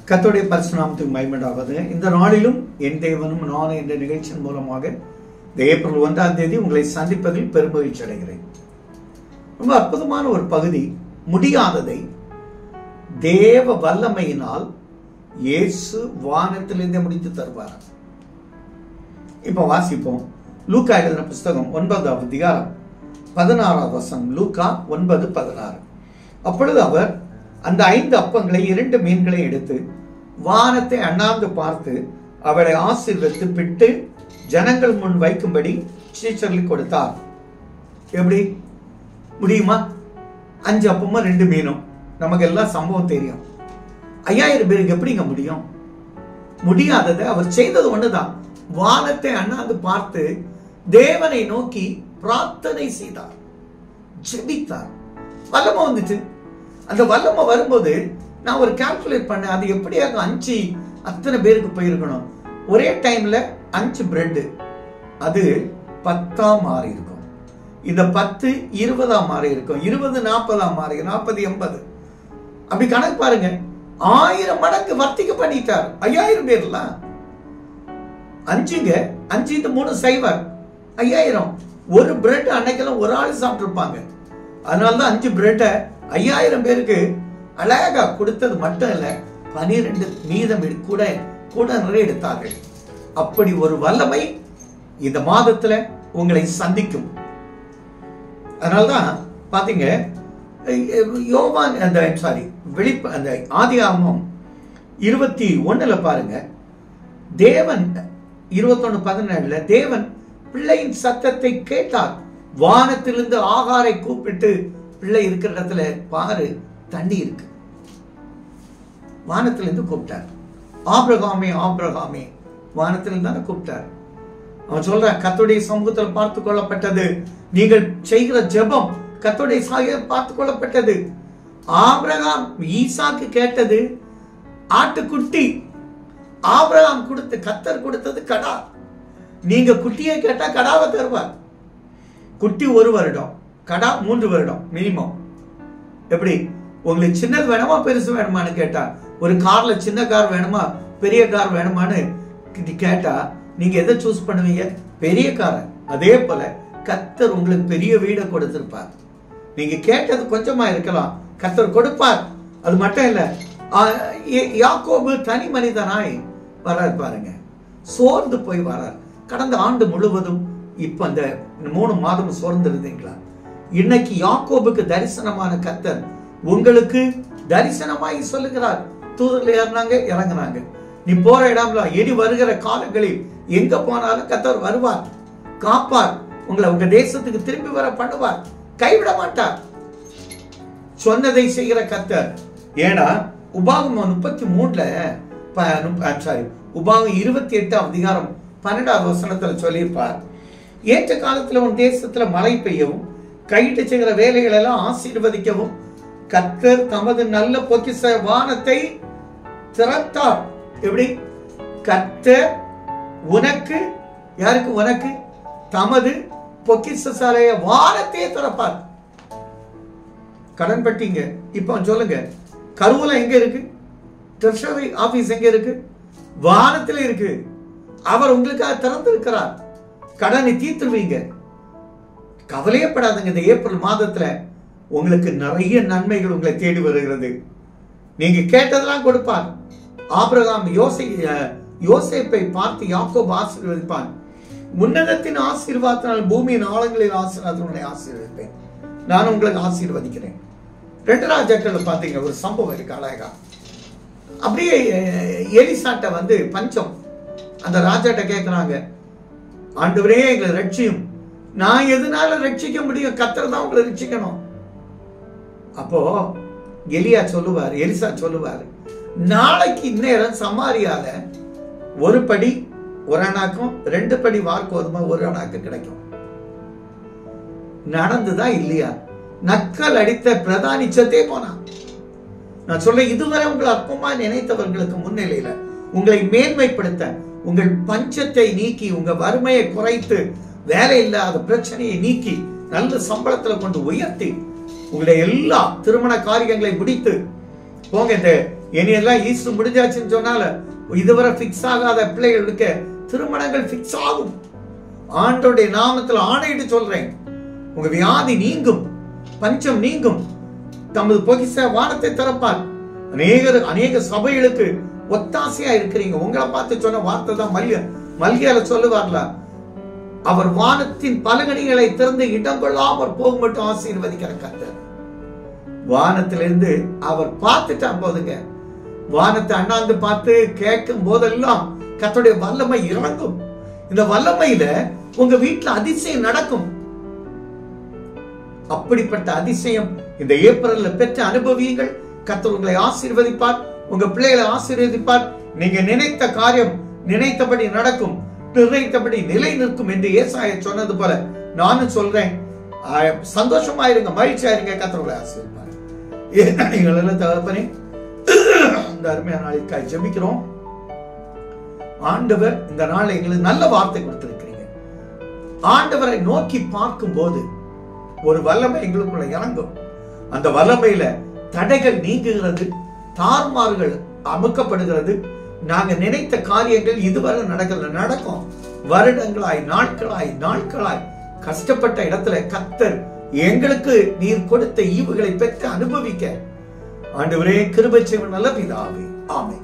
கர்த்தருடைய பரிசுத்த நாமத்துக்கு மகிமையுண்டாவது. இந்த நாளிலும் என் தேவனும் நானும் என்ற நிகழ்ச்சியின் மூலமாக இந்த ஏப்ரல் 1ஆம் தேதி உங்களை சந்திப்பதில் பெருமகிழ்ச்சி அடைகிறேன். ரொம்ப அற்புதமான ஒரு பகுதி. முடியாததை தேவ வல்லமையினால் இயேசு வானத்திலிருந்தே முடித்து தருவார். இப்ப வாசிப்போம். லூக்கா எழுதின புஸ்தகம் 9ஆம் அதிகாரம் 16ஆம் வசனம். லூக்கா 9:16. அப்பொழுது அவர் அந்த 5 அப்பங்களை 2 மீன்களை எடுத்து வானத்தை அண்ணாந்து பார்த்து அவளை ஆசீர்வதித்து பிட்டு ஜனங்கள் முன் வைக்கும்படி சீஷர்களுக்கு கொடுத்தார். எப்படி முடியுமா? 5 அப்பமும் 2 மீனும். நமக்கு எல்லாம் சம்பவம் தெரியும். 5000 பேருக்கு எப்படிங்க முடியும்? முடியாததை அவர் செய்தது ஒண்ணுதான். வானத்தை அண்ணாந்து பார்த்து தேவனை நோக்கி பிரார்த்தனை செய்தார், ஜெபித்தார். வல்லமை வந்துச்சு. அந்த வல்லமை வரும்போது நான் ஒரு கால்குலேட் பண்ணேன். அது எப்படியாக 5 அத்தனை பேருக்கு போயிருக்கணும். ஒரே டைம்ல 5 பிரெட், அது 10ஆ மாறி இருக்கும். இந்த 10 20ஆ மாறி இருக்கும். 20 40ஆ மாறி, 40 80. அப்படி கணக்கு பாருங்க. 1000 மடங்கு வர்த்திக்க பண்ணிட்டார். 5000 பேர்லாம் 5ங்க 5 இந்த 3 சைவர் 5000. ஒரு பிரெட் அன்னைக்கெல்லாம் ஒரு ஆள் சாப்பிட்டு இருப்பாங்க. அதனாலதான் 5 பிரெட்டை 5000 பேருக்கு அழகா கொடுத்தது மட்டும் இல்ல, 12 மீதம் கூட நிறைய எடுத்தார்கள். அப்படி ஒரு வல்லமை இந்த மாதத்துல உங்களை சந்திக்கும். அதனாலதான் பாத்தீங்க, யோவான் அந்த ஆதியாகமம் 21 பாருங்க. தேவன் 21:17 தேவன் பிள்ளையின் சத்தத்தை கேட்டார். வானத்திலிருந்து ஆகாரை கூப்பிட்டு, பிள்ளை இருக்கிற இடத்துல பாரு தண்ணி இருக்கு. வானத்திலிருந்து கூப்பிட்டார். ஆபிரகாமே ஆபிரகாமே, வானத்திலிருந்து தானே கூப்பிட்டார். அவன் சொல்ற, கர்த்தருடைய சமூகத்தில் பார்த்து கொள்ளப்பட்டது. நீங்கள் செய்கிற ஜெபம் கர்த்தருடைய சமூகத்தில் பார்த்து கொள்ளப்பட்டது. ஆபிரகாம் ஈசாக்கு கேட்டது ஆட்டுக்குட்டி. ஆபிரகாம் கொடுத்து கர்த்தர் கொடுத்தது கடா. நீங்க குட்டியை கேட்டா கடாவை தருவார். குட்டி 1 வருடம், கடா 3 வருடம் மினிமம். எப்படி உங்களுக்கு சின்னது வேணுமா பெருசு வேணுமான்னு கேட்டா, ஒரு கார்ல சின்ன கார் வேணுமா பெரிய கார் வேணுமான்னு கேட்டா நீங்க எதை சூஸ் பண்ணுவீங்க? பெரிய காரை. அதே போல கர்த்தர் உங்களுக்கு பெரிய வீடை கொடுத்திருப்பார். நீங்க கேட்டது கொஞ்சமா இருக்கலாம், கர்த்தர் கொடுப்பார். அது மட்டும் இல்ல, யாக்கோபு தனி மனிதனாய் வரார் பாருங்க. சோர்ந்து போய் வரார். கடந்த ஆண்டு முழுவதும் இப்ப அந்த 3 மாதம் சோர்ந்து இருந்தீங்களா? இன்னைக்கு யாக்கோபுக்கு தரிசனமான கர்த்தர் உங்களுக்கு தரிசனமாய் சொல்லுகிறார். தூதர்கள் ஏறினாங்க இறங்கினாங்க. நீ போற இடம்ல இனி வருகிற காலங்களில் எங்க போனாலும் கர்த்தர் வருவார், காப்பார். உங்களை உங்க தேசத்துக்கு திரும்பி வர பண்ணுவார், கைவிட மாட்டார். சொன்னதை செய்கிற கர்த்தர். ஏன்னா உபாகமம் 28ஆம் அதிகாரம் 12ஆம் வசனத்துல சொல்லியிருப்பார். ஏற்ற காலத்துல உன் தேசத்துல மழை பெய்யவும் கையிட்டு செய்கிற வேலைகள் எல்லாம் ஆசீர்வதிக்கவும் கர்த்தர் தமது நல்ல பொக்கிஷ வானத்தை திறத்தார். எப்படி? கர்த்தர் உனக்கு, யாருக்கு? உனக்கு தமது பொக்கிஷசாலைய வானத்தையே திறப்பார். கடன் பட்டீங்க, இப்ப சொல்லுங்க, கருவூல எங்க இருக்கு? ட்ரெஷரி ஆபீஸ் எங்க இருக்கு? வானத்துல இருக்கு. அவர் உங்களுக்காக திறந்திருக்கிறார். கடனை தீர்த்துருவீங்க. கவலையப்படாதுங்க. இந்த ஏப்ரல் மாதத்துல உங்களுக்கு நிறைய நன்மைகள் உங்களை தேடி வருகிறது. நீங்க கேட்டதெல்லாம் கொடுப்பார். ஆபிரகாம் யோசேப்பை பார்த்து யாக்கோபு ஆசீர்வதிப்பான். உன்னதத்தின் ஆசீர்வாதத்தினால் பூமியின் ஆழங்களில் ஆசீர்வாதத்தை ஆசீர்வதிப்பேன். நான் உங்களுக்கு ஆசீர்வதிக்கிறேன். 2 ராஜாக்கள் பாத்தீங்க, ஒரு சம்பவம் இருக்கு அழகா. அப்படியே எலிசாட்ட பஞ்சம். அந்த ராஜாட்ட கேட்கிறாங்க, ஆண்டவரே எங்களை ரட்சியும். நான் எதனால ரட்சிக்க முடியும்? கர்த்தர் தான் உங்களை ரட்சிக்கணும். அப்போ எலிசா சொல்லுவார், நாளைக்கு இந்நேரம் சமாரியால 1 படி 1 அணாக்கும் 2 படி வார்கோதுமை 1 அணாக்கு கிடைக்கும். நடந்துதான் இல்லையா? நக்கல் அடித்த பிரதானி சத்தே போனான். நான் சொல்ல, இதுவரை உங்களை அற்பமா நினைத்தவர்களுக்கு முன்னிலையில உங்களை மேன்மைப்படுத்த, உங்கள் பஞ்சத்தை நீக்கி, உங்க வறுமையை குறைத்து, வேலை இல்லாத பிரச்சனையை நீக்கி, நல்ல சம்பளத்துல கொண்டு உயர்த்தி, உங்களுடைய எல்லா திருமண காரியங்களை முடித்து போங்க. இந்த இனி எல்லாம் ஈஸ்டர் முடிஞ்சாச்சுன்னு சொன்னால இதுவரை பிக்ஸ் ஆகாத பிள்ளைகளுக்கு திருமணங்கள் பிக்ஸ் ஆகும். ஆண்டோடைய நாமத்தில் ஆணையிட்டு சொல்றேன், உங்க வியாதி நீங்கும், பஞ்சம் நீங்கும், தமது பொக்கிஷ வானத்தை திறப்பார். அநேக சபைகளுக்கு ஒத்தாசையா இருக்கிறீங்க. உங்களை பார்த்து சொன்ன வார்த்தை தான் மல்கியால சொல்லுவார்ல, அவர் வானத்தின் பலகணிகளை திறந்து இடம் கொள்ளாமற் போக மட்டும் ஆசீர்வதிக்கிற கர்த்தர். வானத்திலிருந்து அவர் பார்த்துட்டா போதுங்க. வானத்தை அண்ணாந்து பார்த்து கேட்கும் போதெல்லாம் கர்த்தருடைய வல்லமை இறங்கும். இந்த வல்லமையில உங்க வீட்டுல அதிசயம் நடக்கும். அப்படிப்பட்ட அதிசயம் இந்த ஏப்ரல்ல பெற்ற அனுபவியுங்கள். கர்த்தர் உங்களை ஆசீர்வதிப்பார், உங்க பிள்ளைகளை ஆசீர்வதிப்பார். நீங்க நினைத்த காரியம் நினைத்தபடி நடக்கும், நினைத்தபடி நிலை நிற்கும் என்று ஏசாயா சொன்னது போல நானும் சொல்றேன். சந்தோஷமாயிருங்க, மகிழ்ச்சியாயிருங்க. கர்த்தர் உங்களை ஆசீர்வதிப்பார். நீங்கள் எல்லாம் தகப்பனே, இந்த அருமையான நாளைக்காய் ஜெபிக்கிறோம். ஆண்டவர் இந்த நாள் எங்களுக்கு நல்ல வார்த்தை கொடுத்திருக்கிறீங்க. ஆண்டவரை நோக்கி பார்க்கும் போது ஒரு வல்லமை எங்களுக்குள்ள இறங்கும். அந்த வல்லமையில தடைகள் நீங்குகிறது, தார்மார்கள் அமுக்கப்படுகிறது. நாங்க நினைத்த காரியங்கள் இதுவரை நடக்கும். வருடங்களாய் நாட்களாய் கஷ்டப்பட்ட இடத்துல கர்த்தர் எங்களுக்கு நீர் கொடுத்த ஈவுகளை பெற்று அனுபவிக்க ஆண்டவரே கிருபை செய்யும் நல்ல பிதாவே, ஆமென்.